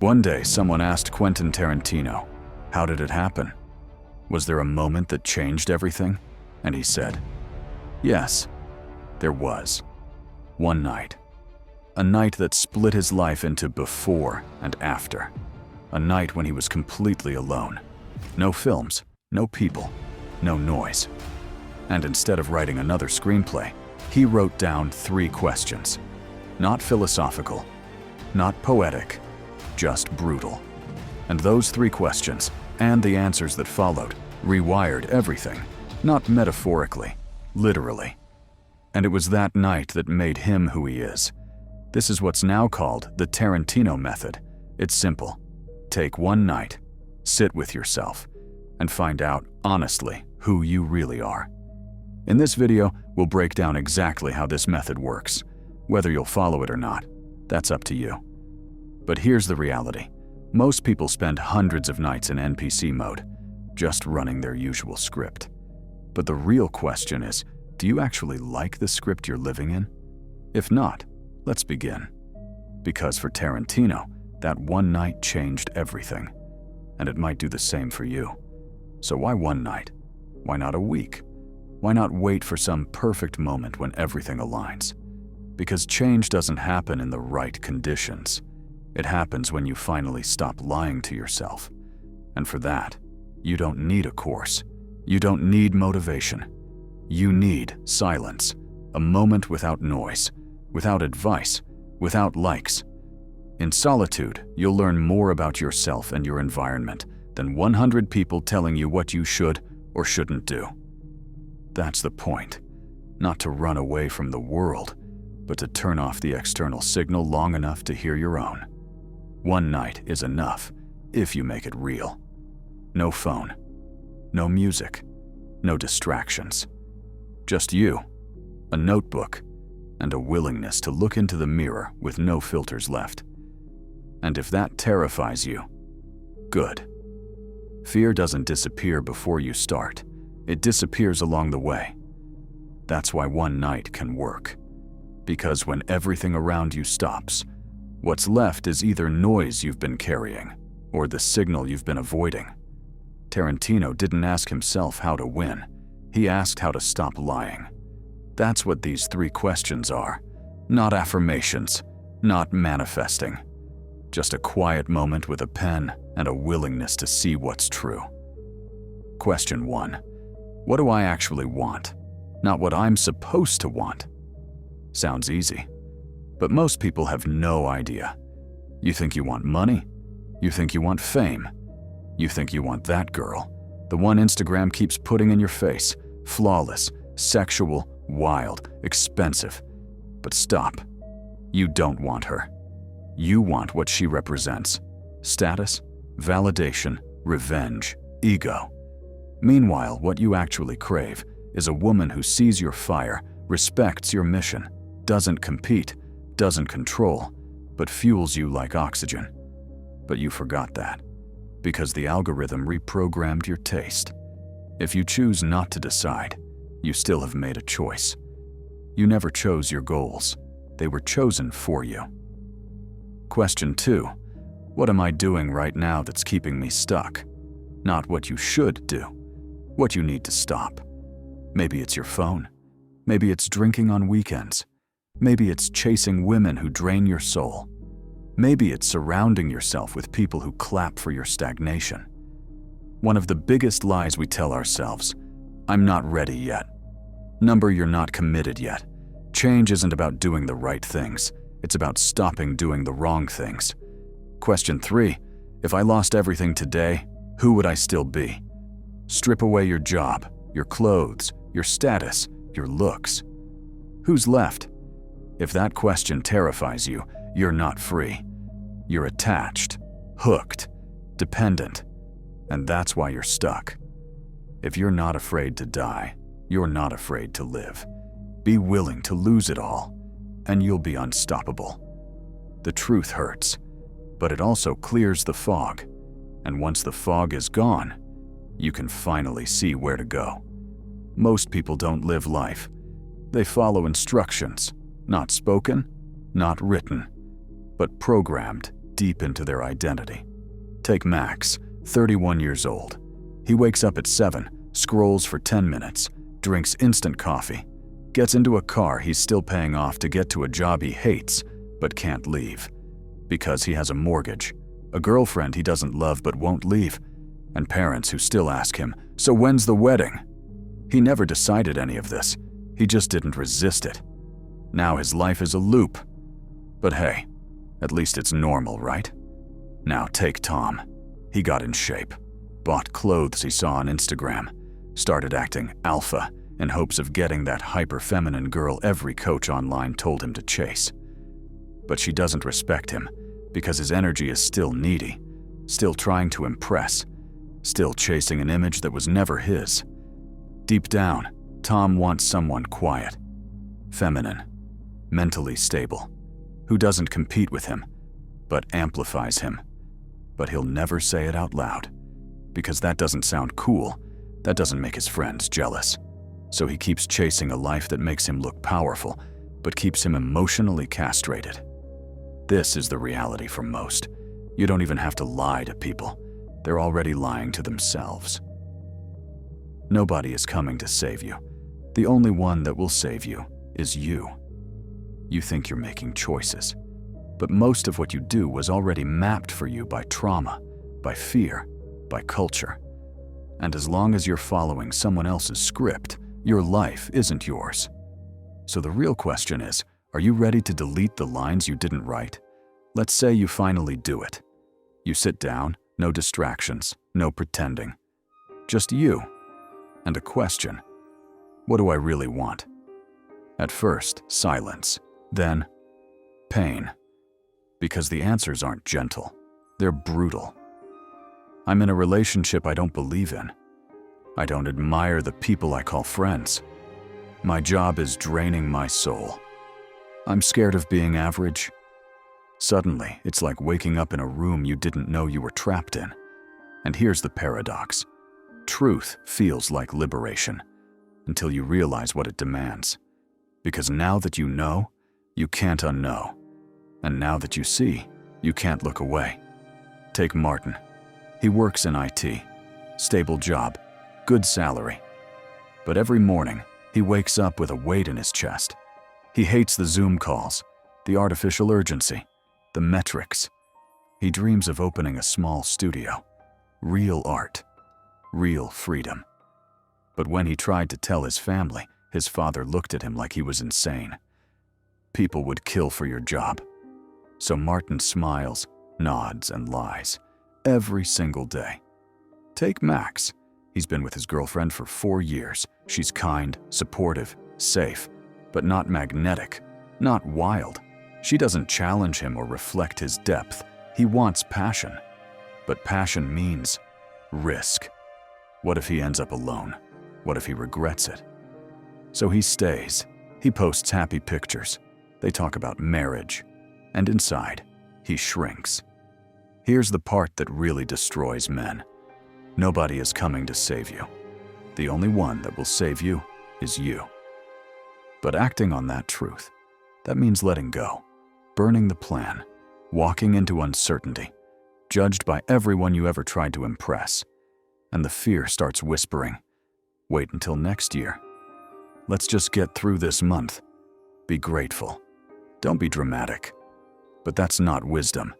One day, someone asked Quentin Tarantino, how did it happen? Was there a moment that changed everything? And he said, yes, there was. One night. A night that split his life into before and after. A night when he was completely alone. No films, no people, no noise. And instead of writing another screenplay, he wrote down 3 questions. Not philosophical, not poetic, just brutal. And those 3 questions, and the answers that followed, rewired everything, not metaphorically, literally. And it was that night that made him who he is. This is what's now called the Tarantino Method. It's simple. Take one night, sit with yourself, and find out, honestly, who you really are. In this video, we'll break down exactly how this method works. Whether you'll follow it or not, that's up to you. But here's the reality. Most people spend hundreds of nights in NPC mode, just running their usual script. But the real question is, do you actually like the script you're living in? If not, let's begin. Because for Tarantino, that one night changed everything. And it might do the same for you. So why one night? Why not a week? Why not wait for some perfect moment when everything aligns? Because change doesn't happen in the right conditions. It happens when you finally stop lying to yourself. And for that, you don't need a course. You don't need motivation. You need silence, a moment without noise, without advice, without likes. In solitude, you'll learn more about yourself and your environment than 100 people telling you what you should or shouldn't do. That's the point. Not to run away from the world, but to turn off the external signal long enough to hear your own. One night is enough, if you make it real. No phone, no music, no distractions. Just you, a notebook, and a willingness to look into the mirror with no filters left. And if that terrifies you, good. Fear doesn't disappear before you start. It disappears along the way. That's why one night can work. Because when everything around you stops, what's left is either noise you've been carrying or the signal you've been avoiding. Tarantino didn't ask himself how to win. He asked how to stop lying. That's what these 3 questions are. Not affirmations, not manifesting. Just a quiet moment with a pen and a willingness to see what's true. Question 1. What do I actually want? Not what I'm supposed to want. Sounds easy. But most people have no idea. You think you want money? You think you want fame? You think you want that girl, the one Instagram keeps putting in your face, flawless, sexual, wild, expensive. But stop. You don't want her. You want what she represents. Status, validation, revenge, ego. Meanwhile, what you actually crave is a woman who sees your fire, respects your mission, doesn't compete, doesn't control, but fuels you like oxygen. But you forgot that, because the algorithm reprogrammed your taste. If you choose not to decide, you still have made a choice. You never chose your goals. They were chosen for you. Question 2. What am I doing right now that's keeping me stuck? Not what you should do, what you need to stop. Maybe it's your phone. Maybe it's drinking on weekends. Maybe it's chasing women who drain your soul. Maybe it's surrounding yourself with people who clap for your stagnation. One of the biggest lies we tell ourselves, I'm not ready yet. Number, you're not committed yet. Change isn't about doing the right things. It's about stopping doing the wrong things. Question 3. If I lost everything today, who would I still be? Strip away your job, your clothes, your status, your looks. Who's left? If that question terrifies you, you're not free. You're attached, hooked, dependent, and that's why you're stuck. If you're not afraid to die, you're not afraid to live. Be willing to lose it all, and you'll be unstoppable. The truth hurts, but it also clears the fog, and once the fog is gone, you can finally see where to go. Most people don't live life. They follow instructions, not spoken, not written, but programmed, deep into their identity. Take Max, 31 years old. He wakes up at 7, scrolls for 10 minutes, drinks instant coffee, gets into a car he's still paying off to get to a job he hates but can't leave. Because he has a mortgage, a girlfriend he doesn't love but won't leave, and parents who still ask him, "So when's the wedding?" He never decided any of this. He just didn't resist it. Now his life is a loop. But hey, at least it's normal, right? Now take Tom. He got in shape, bought clothes he saw on Instagram, started acting alpha in hopes of getting that hyper-feminine girl every coach online told him to chase. But she doesn't respect him because his energy is still needy, still trying to impress, still chasing an image that was never his. Deep down, Tom wants someone quiet, feminine, mentally stable, who doesn't compete with him, but amplifies him. But he'll never say it out loud, because that doesn't sound cool, that doesn't make his friends jealous. So he keeps chasing a life that makes him look powerful, but keeps him emotionally castrated. This is the reality for most. You don't even have to lie to people. They're already lying to themselves. Nobody is coming to save you. The only one that will save you is you. You think you're making choices, but most of what you do was already mapped for you by trauma, by fear, by culture. And as long as you're following someone else's script, your life isn't yours. So the real question is, are you ready to delete the lines you didn't write? Let's say you finally do it. You sit down, no distractions, no pretending. Just you. And a question. What do I really want? At first, silence. Then, pain. Because the answers aren't gentle. They're brutal. I'm in a relationship I don't believe in. I don't admire the people I call friends. My job is draining my soul. I'm scared of being average. Suddenly, it's like waking up in a room you didn't know you were trapped in. And here's the paradox. Truth feels like liberation, until you realize what it demands. Because now that you know, you can't unknow. And now that you see, you can't look away. Take Martin. He works in IT. Stable job, good salary. But every morning, he wakes up with a weight in his chest. He hates the Zoom calls, the artificial urgency, the metrics. He dreams of opening a small studio. Real art. Real freedom. But when he tried to tell his family, his father looked at him like he was insane. People would kill for your job. So Martin smiles, nods, and lies. Every single day. Take Max. He's been with his girlfriend for 4 years. She's kind, supportive, safe, but not magnetic, not wild. She doesn't challenge him or reflect his depth. He wants passion. But passion means risk. What if he ends up alone? What if he regrets it? So he stays. He posts happy pictures. They talk about marriage. And inside, he shrinks. Here's the part that really destroys men. Nobody is coming to save you. The only one that will save you is you. But acting on that truth, that means letting go, burning the plan, walking into uncertainty, judged by everyone you ever tried to impress. And the fear starts whispering, wait until next year. Let's just get through this month. Be grateful. Don't be dramatic. But that's not wisdom.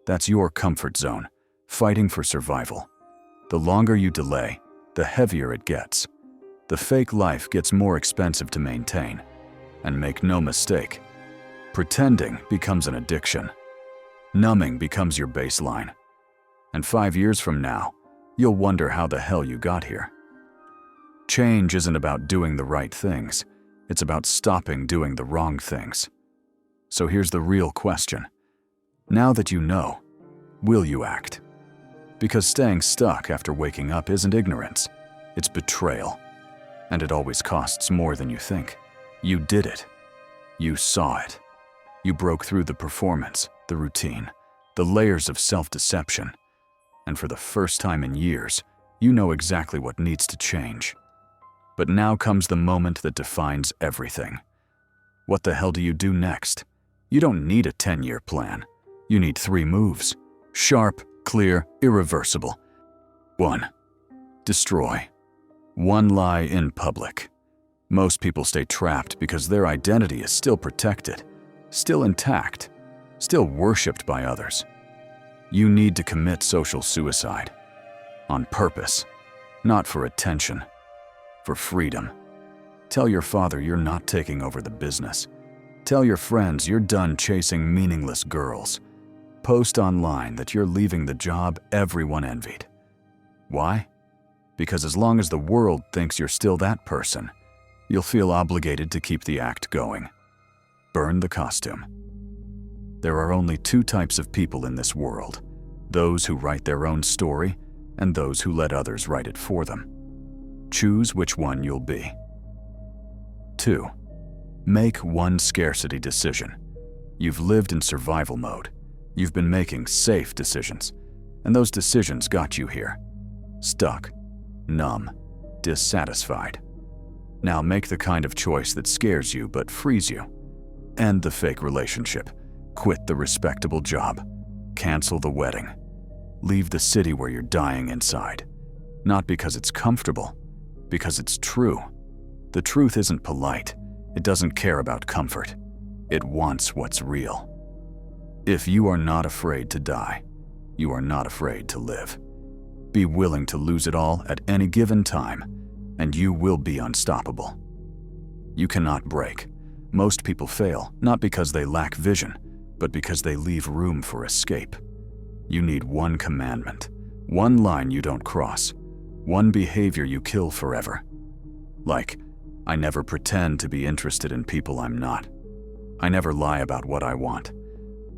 That's your comfort zone, fighting for survival. The longer you delay, the heavier it gets. The fake life gets more expensive to maintain. And make no mistake, pretending becomes an addiction. Numbing becomes your baseline. And 5 years from now, you'll wonder how the hell you got here. Change isn't about doing the right things. It's about stopping doing the wrong things. So here's the real question. Now that you know, will you act? Because staying stuck after waking up isn't ignorance. It's betrayal. And it always costs more than you think. You did it. You saw it. You broke through the performance, the routine, the layers of self-deception. And for the first time in years, you know exactly what needs to change. But now comes the moment that defines everything. What the hell do you do next? You don't need a 10-year plan. You need 3 moves. Sharp, clear, irreversible. 1. Destroy. 1 lie in public. Most people stay trapped because their identity is still protected, still intact, still worshipped by others. You need to commit social suicide. On purpose. Not for attention. For freedom. Tell your father you're not taking over the business. Tell your friends you're done chasing meaningless girls. Post online that you're leaving the job everyone envied. Why? Because as long as the world thinks you're still that person, you'll feel obligated to keep the act going. Burn the costume. There are only 2 types of people in this world: those who write their own story and those who let others write it for them. Choose which one you'll be. 2. Make one scarcity decision. You've lived in survival mode. You've been making safe decisions, and those decisions got you here. Stuck, numb, dissatisfied. Now make the kind of choice that scares you but frees you. End the fake relationship. Quit the respectable job. Cancel the wedding. Leave the city where you're dying inside. Not because it's comfortable, because it's true. The truth isn't polite. It doesn't care about comfort. It wants what's real. If you are not afraid to die, you are not afraid to live. Be willing to lose it all at any given time, and you will be unstoppable. You cannot break. Most people fail, not because they lack vision, but because they leave room for escape. You need 1 commandment, 1 line you don't cross, 1 behavior you kill forever. Like, I never pretend to be interested in people I'm not. I never lie about what I want.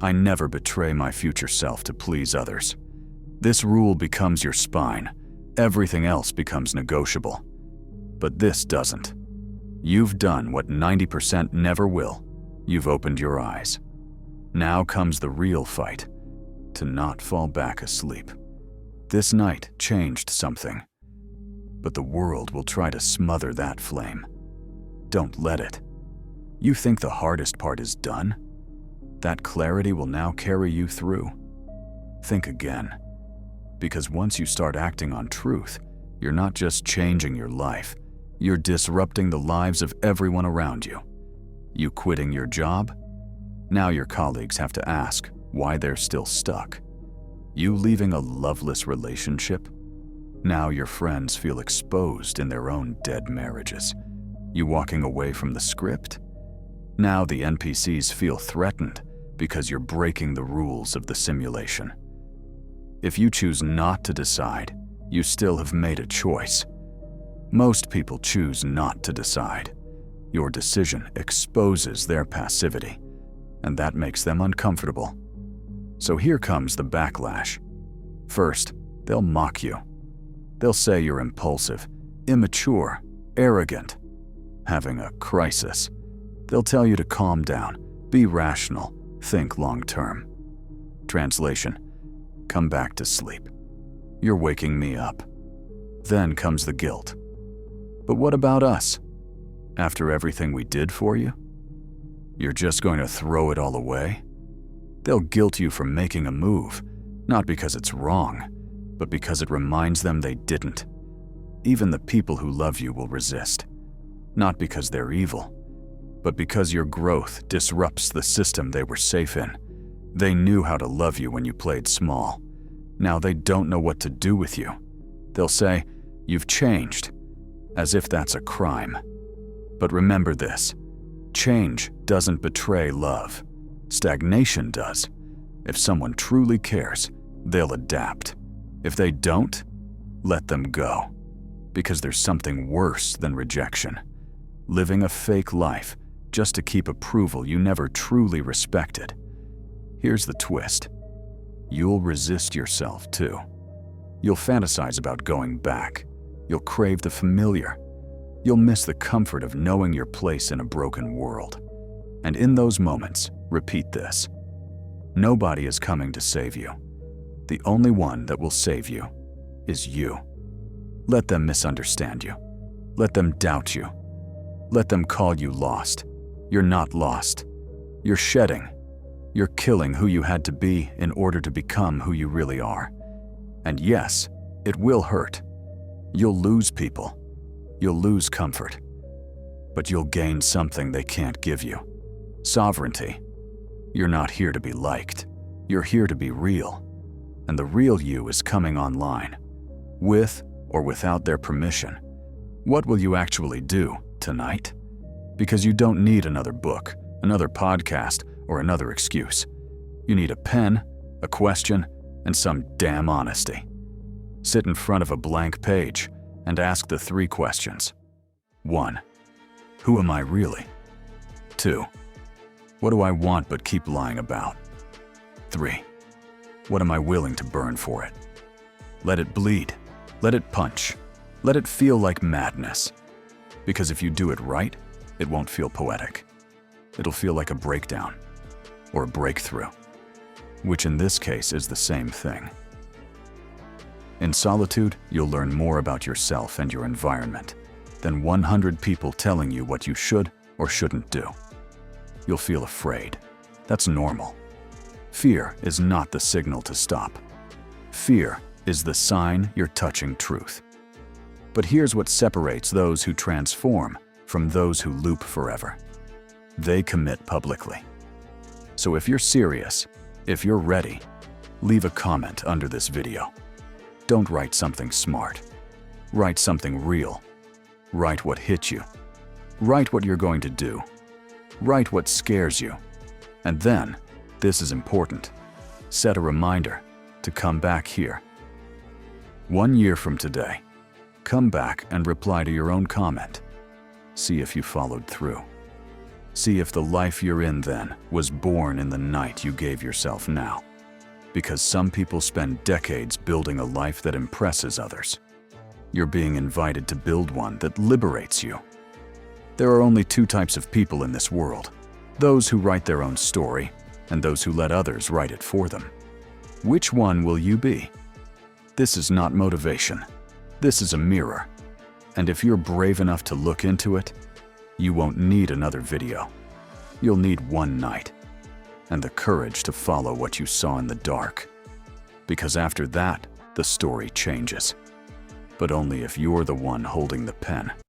I never betray my future self to please others. This rule becomes your spine. Everything else becomes negotiable. But this doesn't. You've done what 90% never will. You've opened your eyes. Now comes the real fight. To not fall back asleep. This night changed something. But the world will try to smother that flame. Don't let it. You think the hardest part is done? That clarity will now carry you through. Think again. Because once you start acting on truth, you're not just changing your life, you're disrupting the lives of everyone around you. You quitting your job? Now your colleagues have to ask why they're still stuck. You leaving a loveless relationship? Now your friends feel exposed in their own dead marriages. You walking away from the script? Now the NPCs feel threatened because you're breaking the rules of the simulation. If you choose not to decide, you still have made a choice. Most people choose not to decide. Your decision exposes their passivity, and that makes them uncomfortable. So here comes the backlash. First, they'll mock you. They'll say you're impulsive, immature, arrogant, having a crisis. They'll tell you to calm down, be rational, think long-term. Translation: come back to sleep. You're waking me up. Then comes the guilt. But what about us? After everything we did for you? You're just going to throw it all away? They'll guilt you for making a move, not because it's wrong, but because it reminds them they didn't. Even the people who love you will resist. Not because they're evil, but because your growth disrupts the system they were safe in. They knew how to love you when you played small. Now they don't know what to do with you. They'll say, "You've changed," as if that's a crime. But remember this: change doesn't betray love. Stagnation does. If someone truly cares, they'll adapt. If they don't, let them go. Because there's something worse than rejection. Living a fake life just to keep approval you never truly respected. Here's the twist. You'll resist yourself too. You'll fantasize about going back. You'll crave the familiar. You'll miss the comfort of knowing your place in a broken world. And in those moments, repeat this: nobody is coming to save you. The only one that will save you is you. Let them misunderstand you. Let them doubt you. Let them call you lost. You're not lost. You're shedding. You're killing who you had to be in order to become who you really are. And yes, it will hurt. You'll lose people. You'll lose comfort. But you'll gain something they can't give you. Sovereignty. You're not here to be liked. You're here to be real. And the real you is coming online. With or without their permission. What will you actually do tonight? Because you don't need another book, another podcast, or another excuse. You need a pen, a question, and some damn honesty. Sit in front of a blank page and ask the 3 questions. 1. Who am I really? 2. What do I want but keep lying about? 3. What am I willing to burn for it? Let it bleed. Let it punch. Let it feel like madness. Because if you do it right, it won't feel poetic. It'll feel like a breakdown or a breakthrough, which in this case is the same thing. In solitude, you'll learn more about yourself and your environment than 100 people telling you what you should or shouldn't do. You'll feel afraid. That's normal. Fear is not the signal to stop. Fear is the sign you're touching truth. But here's what separates those who transform from those who loop forever. They commit publicly. So if you're serious, if you're ready, leave a comment under this video. Don't write something smart. Write something real. Write what hit you. Write what you're going to do. Write what scares you. And then, this is important, set a reminder to come back here. 1 year from today, come back and reply to your own comment. See if you followed through. See if the life you're in then was born in the night you gave yourself now. Because some people spend decades building a life that impresses others. You're being invited to build one that liberates you. There are only 2 types of people in this world: those who write their own story and those who let others write it for them. Which one will you be? This is not motivation. This is a mirror. And if you're brave enough to look into it, you won't need another video. You'll need one night and the courage to follow what you saw in the dark. Because after that, the story changes. But only if you're the one holding the pen.